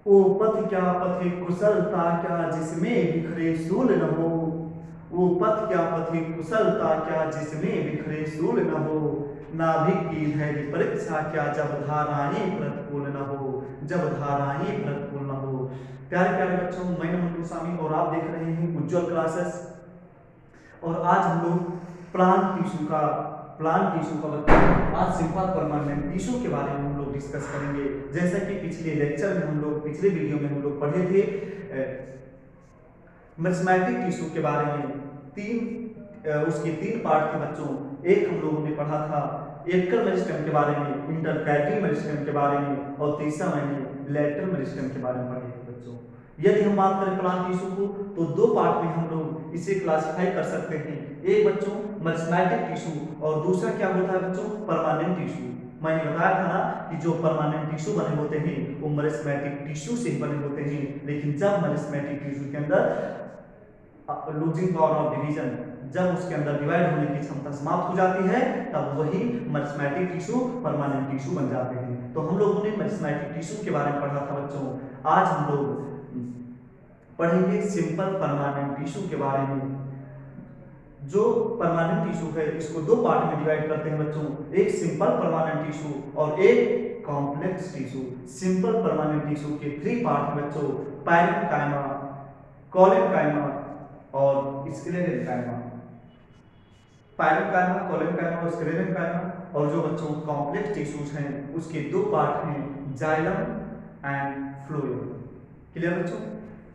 ओ पथ क्या पथे कुशलता क्या जिसमें बिखरे सूल न हो। वो पथ क्या पथे कुशलता क्या जिसमें बिखरे सूल न हो। नाभिक की धैर्य परीक्षा क्या जब धाराएं प्रतिकूल न हो। जब धाराएं प्रतिकूल न हो। प्यारे प्यारे बच्चों, मैं नमन गोस्वामी और आप देख रहे हैं उज्जवल क्लासेस। और आज हम लोग प्लांट टिश्यू का बच्चों आज सिंपल परमानेंट टिश्यू के बारे में हम लोग डिस्कस करेंगे। जैसा कि पिछले वीडियो में हम लोग पढ़े थे मेरिस्टेमेटिक टिश्यू के बारे में। उसके तीन पार्ट थे बच्चों। एक हम लोगों ने पढ़ा था एपिकल मेरिस्टेम के बारे में, इंटरकैलरी मेरिस्टेम के बारे में, और तीसरा मैंने लेटरल मेरिस्टेम के बारे में पढ़े थे बच्चों। यदि हम बात करें प्लांट टिश्यू को तो दो पार्ट में हम लोग इसे क्लासिफाई कर सकते हैं। एक बच्चों मेरिस्टेमेटिक टिश्यू और दूसरा क्या होता है बच्चों, परमानेंट टिश्यू। मैंने बताया था ना कि जो परमानेंट टिश्यू बने होते हैं वो मेरिस्टेमेटिक टिश्यू से बने होते हैं, लेकिन जब मेरिस्टेमेटिक टिश्यू के अंदर लूजिंग पावर ऑफ डिवीजन, जब उसके अंदर डिवाइड होने की क्षमता समाप्त हो जाती है तब वही मेरिस्टेमेटिक टिश्यू परमानेंट टिश्यू बन जाते हैं। तो हम लोगों ने मेरिस्टेमेटिक टिश्यू के बारे में पढ़ा था बच्चों। आज हम लोग पढ़ेंगे सिंपल परमानेंट टिश्यू के बारे में। जो परमानेंट टिश्यू है इसको दो पार्ट में डिवाइड करते हैं बच्चों, एक सिंपल परमानेंट टिश्यू और एक complex tissue. Simple permanent tissue के थ्री पार्ट हैं बच्चों, पैरेन्काइमा, कोलेनकाइमा और स्क्लेरेनकाइमा। पैरेन्काइमा, कोलेनकाइमा और स्क्लेरेनकाइमा। और जो बच्चों कॉम्प्लेक्स टिश्यूज हैं उसके दो पार्ट हैं, जाइलम एंड फ्लोएम। क्लियर बच्चों?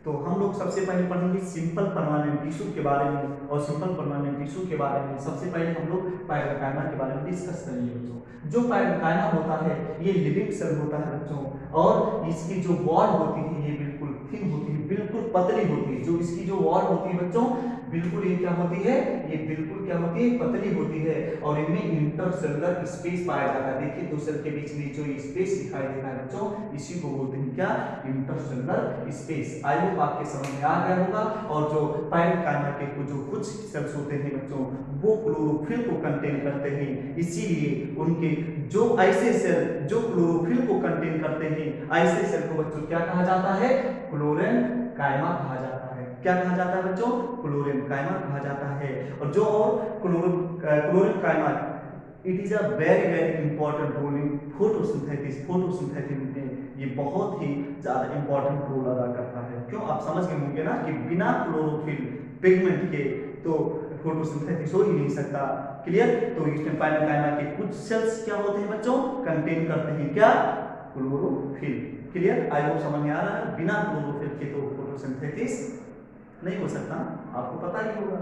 तो हम लोग सबसे पहले पढ़ेंगे सिंपल परमानेंट टिश्यू के बारे में, और सिंपल परमानेंट टिश्यू के बारे में सबसे पहले हम लोग पैरेन्काइमा के बारे में डिस्कस करेंगे बच्चों। जो पैरेन्काइमा होता है ये लिविंग सेल होता है बच्चों, और इसकी जो वॉल होती है ये बिल्कुल थिन होती है, बिल्कुल पतली होती है। जो इसकी जो वॉल होती है बच्चों बिल्कुल ये क्या होती है, ये बिल्कुल क्या होती है, पतली होती है। और इनमें इंटरसेलुलर स्पेस पाया जाता है। देखिए दो सेल के बीच में जो स्पेस दिखाई देता है बच्चों इसी को बोलते हैं क्या, इंटरसेलुलर स्पेस। आई होप आपके समझ में आ गया होगा। और जो पैरेन्काइमा के जो कुछ सेल्स होते हैं बच्चों वो क्लोरोफिल को कंटेन करते हैं, इसीलिए उनके जो ऐसे सेल जो क्लोरोफिल को कंटेन करते हैं ऐसे सेल को बच्चों क्या कहा जाता है, क्लोरेनकाइमा कहा जाता है। क्या कहा जाता है बच्चों, क्लोरेनकाइमा कहा जाता है। और जो chlorenchyma it is a very very important role in photosynthesis में ये बहुत ही ज्यादा इंपॉर्टेंट रोल अदा करता है। क्यों, आप समझ गए होंगे ना कि बिना क्लोरोफिल पिगमेंट के तो फोटोसिंथेसिस हो ही नहीं सकता। क्लियर? तो इसमें पैरेन्काइमा के कुछ सेल्स क्या होते हैं बच्चों, कंटेन करते हैं क्या, क्लोरोफिल। क्लियर? आई होप समझ में आ रहा है। बिना क्लोरोफिल के तो फोटोसिंथेसिस नहीं हो सकता, आपको पता ही होगा।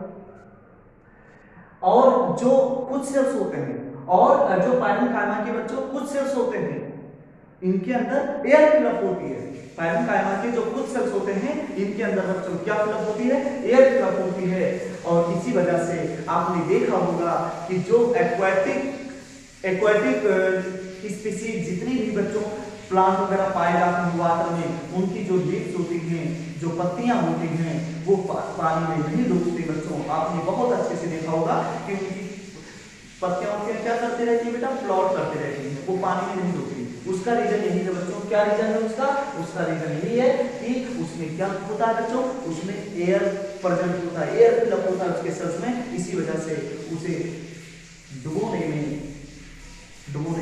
और जो कुछ सेल्स होते हैं और जो पैरेन्काइमा के बच्चों कुछ सेल्स होते हैं इनके अंदर एयर फिलअप होती है। पैरेन्काइमा के जो कुछ सेल्स होते हैं इनके अंदर बच्चों क्या फिलअप होती है, एयर फिलअप होती है। और इसी वजह से आपने देखा होगा कि जो एक्वाटिक स्पीसीज जितनी भी बच्चों प्लांट वगैरह पाए जाते हैं वाटर में, उनकी जो लीव्स होती हैं, जो पत्तियां होती हैं वो पानी में नहीं डूबती बच्चों। आपने बहुत अच्छे से देखा होगा कि उनकी पत्तियां क्या करती रहती है बेटा, फ्लोट करती रहती है, वो पानी में नहीं डूबती। उसका रीजन यही है बच्चों। क्या रीजन है उसका रीजन यही है कि उसमें क्या होता है बच्चों, उसमें एयर प्रेजेंट होता है, एयर फिलअप होता है उसके सेल्स में। इसी वजह से उसे डुबोने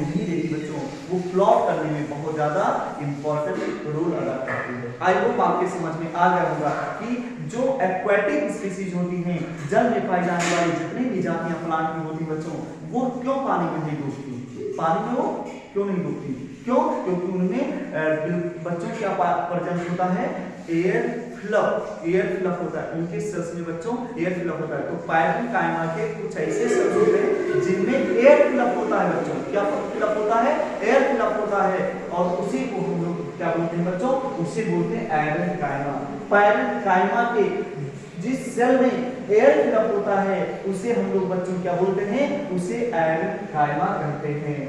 नहीं देती बच्चों, वो फ्लॉट करने में बहुत ज्यादा इंपॉर्टेंट रोल अदा करती है। आई होप आपके समझ में आ गया होगा कि जो एक्वाटिक स्पीसीज होती हैं, जल में पाई जाने वाली जितनी भी जातियां प्लांट की होती बच्चों वो क्यों पानी में नहीं डूबती, पानी में वो क्यों नहीं डूबती, क्यों, क्योंकि उनमें बच्चों क्या प्रेजेंट होता है, एयर फिलअप होता है। उनके सेल्स में बच्चों एयर फिलअप होता है। तो पैरेन्काइमा के कुछ ऐसे सेल्स होते हैं जिनमें एयर फिलअप होता है बच्चों। क्या फिलअप होता है, एयर फिलअप होता है। और उसी को हम लोग क्या बोलते हैं बच्चों, उसे बोलते हैं एरेन्काइमा। पैरेन्काइमा के जिस सेल में एयर फिलअप होता है उसे हम लोग बच्चों क्या बोलते हैं, उसे एरेन्काइमा कहते हैं।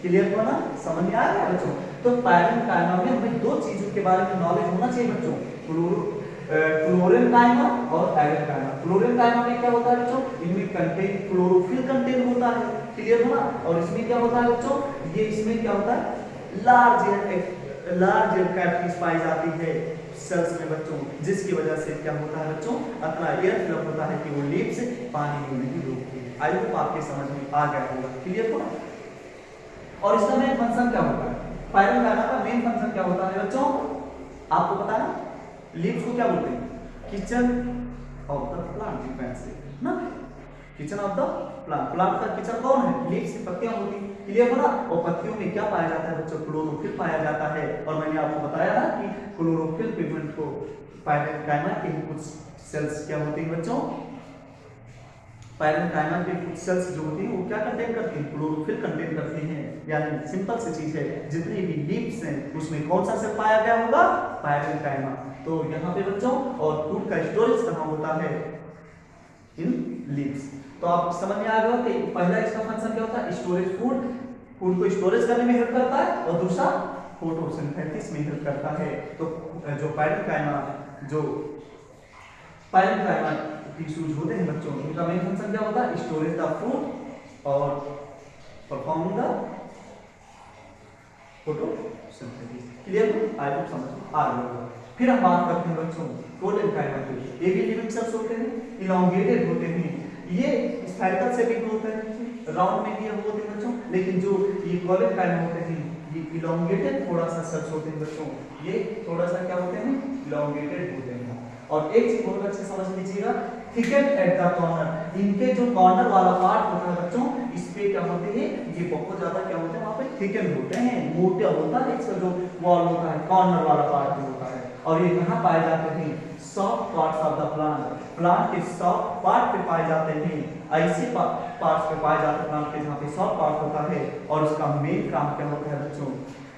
क्लियर हुआ ना, समझ में आ गया बच्चों? तो पैरेन्काइमा में हमें दो चीजों के बारे में नॉलेज होना चाहिए बच्चों, क्लोरेनकाइमा और एरेन्काइमा। क्लोरेनकाइमा में क्या होता है बच्चों, इनमें कंटेन क्लोरोफिल कंटेन होता है। क्लियर हुआ? और इसमें क्या होता है बच्चों, ये इसमें क्या होता है, लार्ज कैविटीज पाई जाती है सेल्स में बच्चों, जिसकी वजह से क्या होता है बच्चों, इतना एयर फिलअप होता है कि वो लीव्स पानी में नहीं रोकती। आई होप आपके समझ में आ गया होगा, क्लियर हुआ। और इसका मेन फंक्शन क्या होता है, पैरेन्काइमा का मेन फंक्शन क्या होता है बच्चों, आपको पता है लीव्स को क्या बोलते हैं, किचन ऑफ द प्लांट ना, kitchen of the plant. Plant का किचन कौन है, लीव्स की पत्तियां होती, क्लियर हो ना। और पत्तियों में क्या पाया जाता है बच्चों, क्लोरोफिल पाया जाता है। और मैंने आपको बताया ना कि क्लोरोफिल पिगमेंट को पैरेन्काइमा के कुछ सेल्स क्या होती हैं बच्चों, पैरेन्काइमा के कुछ सेल्स जो होती हैं वो क्या कंटेन करती हैं, क्लोरोफिल कंटेन करती हैं। यानी सिंपल सी चीज है, जितनी भी लीव्स हैं उसमें कौन सा सेल पाया गया होगा, पैरेन्काइमा। तो यहाँ पे बच्चों, और फूड का स्टोरेज कहाँ होता है, इन लीव्स। तो आप समझ में आ गया कि पहला इसका फंक्शन क्या होता है, स्टोरेज, फूड को स्टोरेज करने में हेल्प करता है, और दूसरा फोटोसिंथेसिस में हेल्प करता है। तो जो पैरेन्काइमा टिश्यूज होते हैं बच्चों, उनका मेन फंक्शन क्या होता है, स्टोरेज द फूड और performing the photosynthesis. Clear, I hope समझ आ गया। फिर हम बात करते हैं बच्चों कोलेनकाइमा की। ये भी लिविंग सेल्स होते हैं, इलोंगेटेड होते हैं, ये स्फेरिकल शेपिंग होते हैं, राउंड में भी होते हैं बच्चों। लेकिन जो ये कोलेनकाइमा होते हैं ये इलोंगेटेड थोड़ा सा सेल्स होते हैं बच्चों, ये थोड़ा सा क्या होते हैं, इलोंगेटेड होते हैं। और एक चीज बहुत अच्छे समझ लीजिएगा, थिकेंड एट द कॉर्नर, इनके जो कॉर्नर वाला पार्ट होता है बच्चों, इस पे क्या होते हैं, ये बहुत ज्यादा क्या होते हैं, वहां पे थिकेंड होते हैं, मोटा होता है इसका जो वॉल होता है, कॉर्नर वाला पार्ट होता है। और ये कहाँ पाए जाते हैं, soft parts of the plant के सॉफ्ट पार्ट पे पाए जाते हैं, ऐसे पार्ट्स पे पाए जाते हैं प्लांट के जहाँ पे सॉफ्ट पार्ट होता है। और उसका मेन काम क्या होता है बच्चों,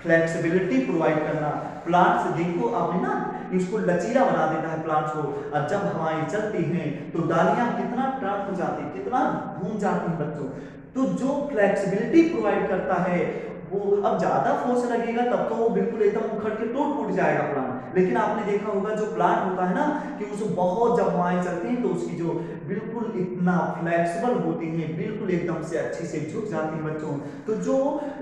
फ्लेक्सिबिलिटी प्रोवाइड करना। प्लांट्स देखो आपने ना, इसको लचीला बना देता है प्लांट्स को। और जब हवाएं चलती हैं तो डालियां कितना टर्न हो जाती है, कितना घूम जाती है बच्चों। तो जो फ्लेक्सिबिलिटी प्रोवाइड करता है वो, अब ज्यादा फोर्स लगेगा तब तो वो बिल्कुल एकदम उखड़ के टूट जाएगा प्लांट। लेकिन आपने देखा होगा जो प्लांट होता है ना, कि उसे बहुत जब हवाएं चलती हैं तो उसकी जो बिल्कुल इतना फ्लेक्सिबल होती है, बिल्कुल एकदम से अच्छी से झुक जाती है बच्चों। तो जो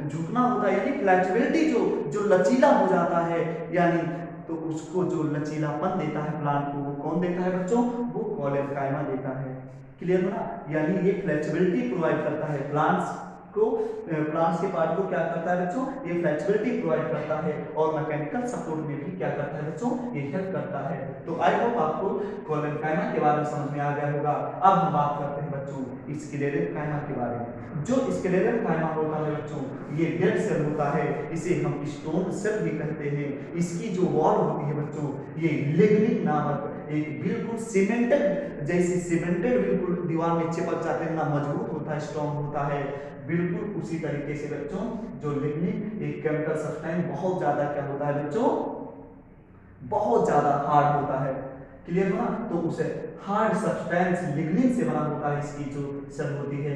झुकना होता है यानी फ्लेक्सिबिलिटी, जो लचीला हो जाता है, यानी तो उसको जो लचीलापन देता है प्लांट को, वो कौन देता है बच्चों, वो कोलेनकाइमा देता है। क्लियर हो ना, यानी ये फ्लेक्सिबिलिटी प्रोवाइड करता है प्लांट्स को, प्लांट्स के पार्ट को क्या करता है बच्चों, ये फ्लेक्सिबिलिटी प्रोवाइड करता है। और मैकेनिकल सपोर्ट में भी क्या करता है बच्चों, ये हेल्प करता है। तो आई होप आपको कोलेनकाइमा के बारे में समझ में आ गया होगा। अब हम बात करते हैं बच्चों स्क्लेरेनकाइमा के बारे में। जो स्क्लेरेनकाइमा होता है बच्चों, ये डेड सेल होता है, इसे हम स्टोन सेल भी कहते हैं। इसकी जो वॉल होती है बच्चों, ये लिग्निन नामक एक बिल्कुल सीमेंटेड, जैसे सीमेंटेड बिल्कुल दीवार में चिपक जाते हैं ना, मजबूत होता है, स्ट्रॉन्ग होता है, बिल्कुल उसी तरीके से बच्चों जो लिग्निन एक केमिकल सब्सटेंस बहुत ज्यादा क्या होता है बच्चों, बहुत ज्यादा हार्ड होता है। क्लियर हुआ, तो उसे हार्ड सब्सटेंस लिग्निन से बना होता है। इसकी जो सेल होती है,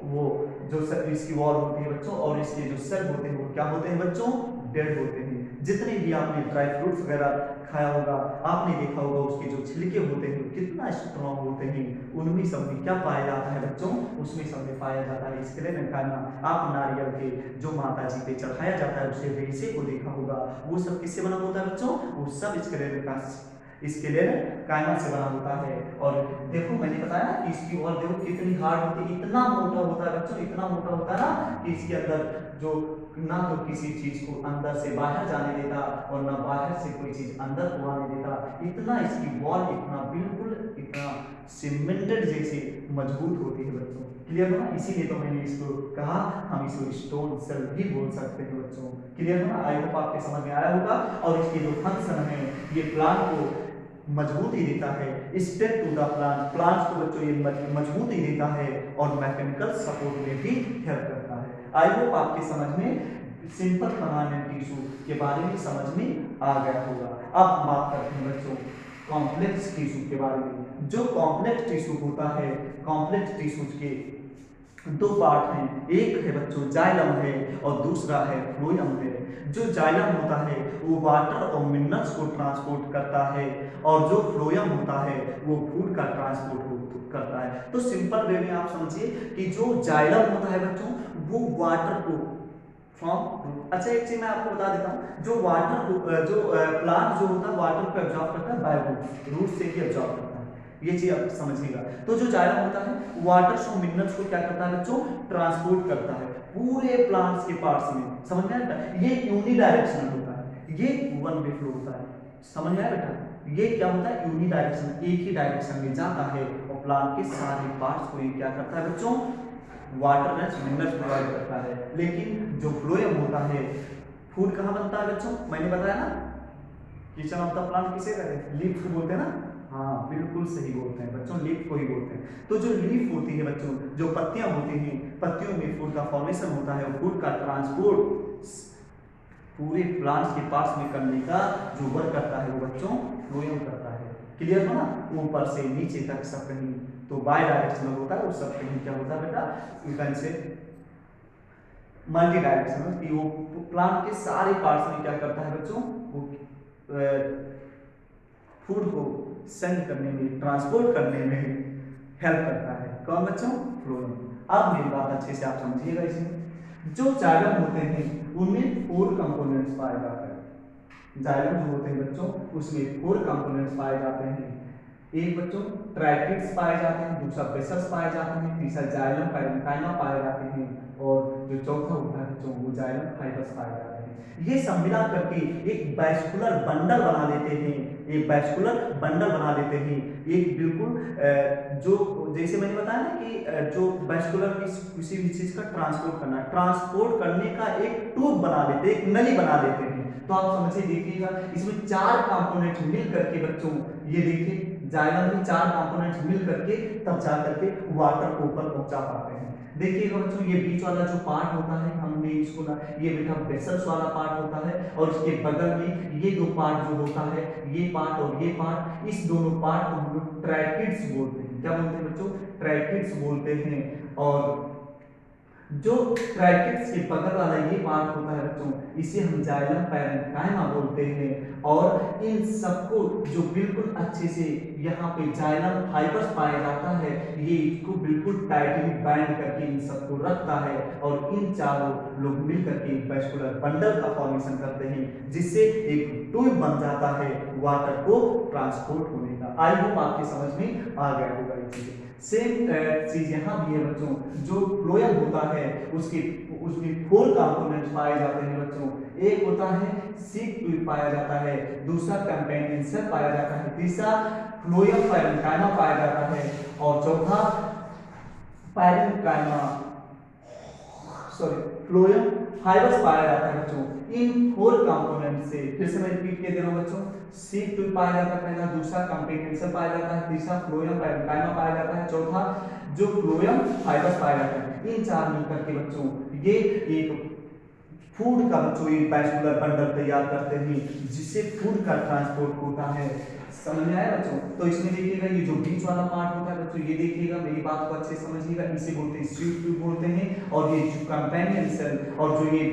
वो जो इसकी वॉल होती है बच्चों, और इसके जो सेल होते हैं वो क्या होते हैं बच्चों, डेड होते हैं। जितने भी आपने ड्राई फ्रूट्स वगैरह खाया होगा, आपने देखा होगा उसके जो छिलके होते हैं कितना स्ट्रॉन्ग होते हैं, उनमें सब में क्या पाया जाता है बच्चों, उसमें सब में पाया जाता है स्क्लेरेनकाइमा। आप नारियल के जो माता जी पे चढ़ाया जाता है उसे रेशे को देखा होगा, वो सब किससे बना होता है बच्चों, वो सब स्क्लेरेनकाइमा से बना होता है। और देखो मैंने बताया ना कि इसकी वॉल देखो कितनी हार्ड होती है, इतना मोटा होता है बच्चों, इतना मोटा होता है ना कि इसके अंदर जो ना तो किसी चीज को अंदर से बाहर जाने देता और ना बाहर से कोई चीज अंदर को आने देता। इतना इसकी वॉल इतना बिल्कुल इतना सीमेंटेड जैसे मजबूत होती है बच्चों। क्लियर हो ना, इसीलिए तो मैंने इसको कहा हम इसको स्टोन सेल भी बोल सकते हैं बच्चों। क्लियर हो ना, आई होप आपके समझ में आया होगा। और इसके जो फंक्शन है, ये प्लांट को मजबूती देता है, स्टेट टू द प्लांट्स को बच्चों ये मजबूती देता है, और मैकेनिकल सपोर्ट में भी हेल्प करता है। आई होप आपके समझ में सिंपल परमानेंट टिश्यू के बारे में समझ में आ गया होगा। अब हम बात करते हैं बच्चों कॉम्प्लेक्स टिश्यू के बारे में। जो कॉम्प्लेक्स टिश्यू होता है, कॉम्प्लेक्स टिश्यूज के दो पार्ट हैं, एक है बच्चों जाइलम है और दूसरा है फ्लोएम है। जो जाइलम होता है वो वाटर और मिनरल्स को ट्रांसपोर्ट करता है, और जो फ्लोएम होता है वो फूड का ट्रांसपोर्ट करता है। तो सिंपल वे में आप समझिए कि जो जाइलम होता है बच्चों, वो वाटर को फ्रॉम रूट। अच्छा एक चीज मैं आपको बता देता हूँ, जो वाटर जो प्लांट जो होता है वाटर को एब्जॉर्ब करता है बाय रूट से ही एब्जॉर्ब करता है, ये चीज आप समझिएगा। तो जो जाइलम होता है वाटर और मिनरल्स को क्या करता है बच्चों, ट्रांसपोर्ट करता है पूरे प्लांट्स के पार्ट्स में, समझ में आया? ये यूनिडायरेक्शनल होता है, ये वन वे फ्लो होता है, समझ में आया बेटा? ये क्या होता है, यूनिडायरेक्शनल, एक ही डायरेक्शन में जाता है और प्लांट के सारे पार्ट्स को ये क्या करता है बच्चों, वाटर एंड मिनरल्स प्रोवाइड करता है। लेकिन जो फ्लोएम होता है, फूड कहाँ बनता है बच्चों, मैंने बताया ना, किचन ऑफ द प्लांट किसे कहते हैं, लीफ को बोलते हैं ना, हाँ बिल्कुल सही बोलते हैं बच्चों, लीफ को ही बोलते हैं। तो जो लीफ होती है बच्चों, जो पत्तियां होती हैं, पत्तियों में फूड का फॉर्मेशन होता है और फूड का ट्रांसपोर्ट पूरे प्लांट्स के पास में करने का जो वर्क करता है वो बच्चों फ्लोएम करता है। क्लियर हो ना? ऊपर से नीचे तक सब कहीं तो बाय डायरेक्शनल होता है, वो सब कहीं क्या होता है बेटा, you can say multi directional, कि वो प्लांट के सारे पार्ट्स में क्या करता है बच्चों, वो फूड को सेंड करने में, ट्रांसपोर्ट करने में हेल्प करता है। कौन बच्चों, फ्लोएम। अब मेरी बात अच्छे से आप समझिएगा। इसमें जो जाइलम होते हैं उनमें 4 कंपोनेंट्स पाए जाते हैं। जाइलम जो होते हैं बच्चों उसमें 4 कंपोनेंट्स पाए जाते हैं। एक बच्चों ट्रैकिड्स पाए जाते हैं, दूसरा बेसल्स पाए जाते हैं, तीसरा जाइलम पैरेन्काइमा पाए जाते हैं और जो चौथा होता है बच्चों वो जाइलम फाइबर्स पाए जाते हैं। ये सब मिला करके एक वैस्कुलर बंडल बना देते हैं, एक वैस्कुलर बंडल बना देते हैं। एक बिल्कुल जो जैसे मैंने बताया ना कि जो वैस्कुलर किसी भी चीज का ट्रांसपोर्ट करना, ट्रांसपोर्ट करने का एक ट्यूब बना देते हैं, एक नली बना देते हैं। तो आप समझिए, देखिएगा इसमें 4 कंपोनेंट मिल करके बच्चों, ये देखिए जाइलम में 4 कंपोनेंट्स मिल करके तब जा करके वाटर को ऊपर पहुंचा पाते हैं। देखिएगा बच्चों, ये बीच वाला जो पार्ट होता है, हमने इसको ना ये बेटा वेसल्स वाला पार्ट होता है, और इसके बगल में ये दो पार्ट जो होता है, ये पार्ट और ये पार्ट, इस दोनों पार्ट को हम लोग ट्रैकिड्स बोलते हैं। क्या बोलते हैं बच्चों, ट्रैकिड्स बोलते हैं। और जो ट्रैकिड्स के बगल वाला ये पार्ट होता है बच्चों, इसे हम जाइलम पैरेन्काइमा बोलते हैं। और इन सबको जो बिल्कुल अच्छे से यहाँ पे जाइलम फाइबर्स पाया जाता है, ये इसको बिल्कुल टाइटली बाइंड करके इन सबको रखता है और इन चारों लोग मिल करके एक वैस्कुलर बंडल का फॉर्मेशन करते हैं, जिससे एक ट्यूब बन जाता है वाटर को ट्रांसपोर्ट होने का। आई होप आपके समझ में आ गया होगा ये चीजें। सेम चीज यहाँ भी है बच्चों, जो फ्लोएम होता है उसमें 4 कंपोनेंट्स पाए जाते हैं बच्चों। एक होता है सीड ट्यूब पाया जाता है, दूसरा कंपेनियन सेल पाया जाता है, तीसरा फ्लोएम पैरेन्काइमा पाया जाता है और चौथा पैरेन्काइमा फ्लोएम फाइबर्स पाया जाता है बच्चों। इन 4 कंपोनेंट से फिर से मैं रिपीट कर दे रहा हूं बच्चों, सीड ट्यूब पाया जाता है पहला, दूसरा कंपेनियन सेल पाया जाता है, तीसरा फ्लोएम पैरेन्काइमा पाया जाता है, चौथा जो फ्लोएम फाइबर्स पाया जाता है। इन 4 मिलकर के बच्चों ये एक फूड का बच्चों एक वैस्कुलर बंडल तैयार करते हैं, जिससे फूड का ट्रांसपोर्ट होता है। समझ में आया बच्चों? तो इसमें देखिएगा ये जो बीच वाला पार्ट होता है बच्चों, ये देखिएगा, मेरी बात को अच्छे से समझिएगा, इसे बोलते हैं सीड ट्यूब बोलते हैं। और ये जो कंपेनियन सेल और जो ये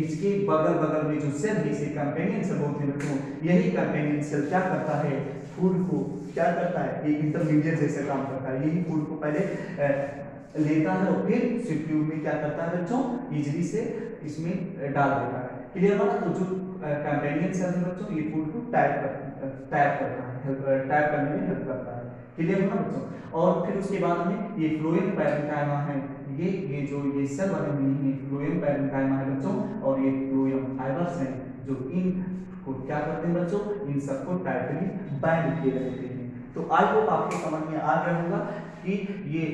इसके बगल में जो सेल है, इसे कंपेनियन सेल बोलते हैं बच्चों। यही कंपेनियन सेल क्या करता है, फूड को क्या करता है, एक इंटरमीडिएट जैसे काम करता है। यही फूड को पहले लेता है और फिर सीड ट्यूब में क्या करता है बच्चों, इजीली से इसमें डाल देता है। क्लियर हुआ ना? तो जो कंपेनियन सेल है बच्चों, ये फूड को टैप करता है, टैप करने में हेल्प करता है। क्लियर हुआ बच्चों? और फिर उसके बाद में ये फ्लोएम पैरेन्काइमा है, ये जो ये सेल बने हुए हैं फ्लोएम पैरेन्काइमा है बच्चों, और ये फ्लोएम फाइबर्स हैं जो इन को क्या करते हैं बच्चों, इन सबको टाइटली बाइंड किए रहते हैं। तो आई होप आपके समझ में आ गया होगा कि ये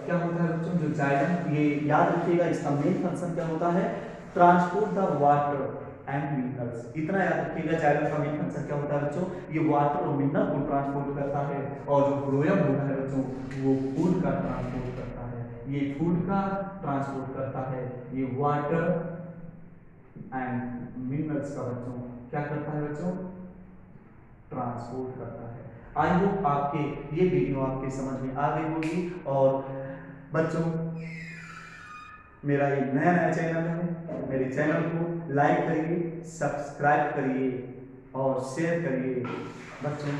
क्या होता है बच्चों, जो जाइलम, ये याद रखिएगा इसका मेन फंक्शन क्या होता है, transport the water and minerals. इतना याद रखिएगा, जाइलम का मेन फंक्शन क्या होता है बच्चों, ये वाटर और मिनरल को ट्रांसपोर्ट करता है। और जो फ्लोएम होता है बच्चों, वो फूड का ट्रांसपोर्ट करता है, ये फूड का ट्रांसपोर्ट करता है, ये वाटर एंड मिनरल्स का बच्चों क्या करता है बच्चों, ट्रांसपोर्ट करता है। आई होप आपके ये वीडियो आपके समझ में आ गई होगी। और बच्चों, मेरा ये नया चैनल है, मेरे चैनल को लाइक करिए, सब्सक्राइब करिए और शेयर करिए बच्चों,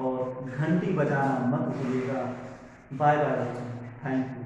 और घंटी बजाना मत भूलिएगा। बाय बाय बच्चों, थैंक यू।